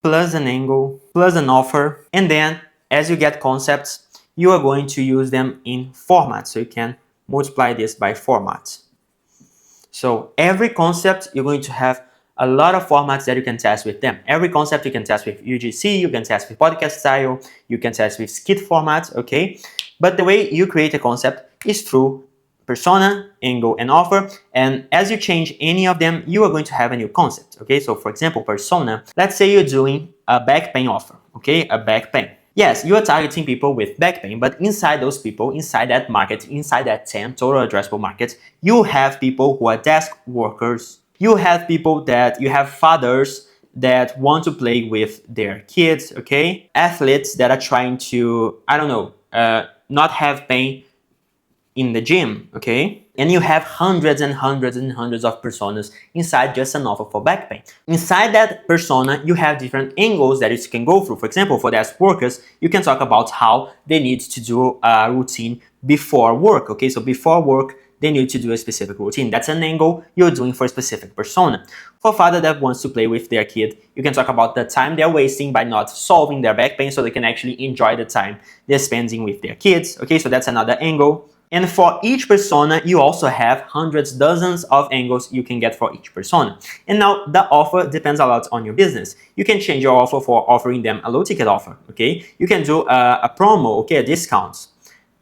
plus an angle, plus an offer. And then as you get concepts, you are going to use them in formats. So you can multiply this by formats. So every concept, you're going to have a lot of formats that you can test with them. Every concept you can test with UGC, you can test with podcast style, you can test with skit format, okay? But the way you create a concept is through persona, angle, and offer. And as you change any of them, you are going to have a new concept, okay? So for example, persona, let's say you're doing a back pain offer, okay? A back pain. Yes, you are targeting people with back pain, but inside those people, inside that market, inside that TAM, total addressable market, you have people who are desk workers. You have people that you have fathers that want to play with their kids, okay? Athletes that are trying to, I don't know, not have pain in the gym, okay? And you have hundreds and hundreds and hundreds of personas inside just an offer for back pain. Inside that persona, you have different angles that you can go through. For example, for desk workers, you can talk about how they need to do a routine before work, okay? So before work, they need to do a specific routine. That's an angle you're doing for a specific persona. For father that wants to play with their kid, you can talk about the time they're wasting by not solving their back pain so they can actually enjoy the time they're spending with their kids, okay? So that's another angle. And for each persona, you also have hundreds, dozens of angles you can get for each persona. And now the offer depends a lot on your business. You can change your offer for offering them a low ticket offer, okay? You can do a promo, okay, a discount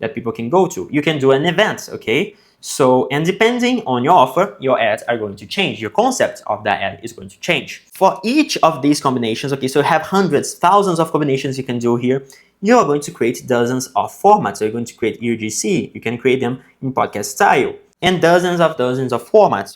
that people can go to. You can do an event, okay? So, and depending on your offer, your ads are going to change. Your concept of that ad is going to change. For each of these combinations, okay, so you have hundreds, thousands of combinations you can do here. You are going to create dozens of formats. So you're going to create UGC. You can create them in podcast style. And dozens of formats.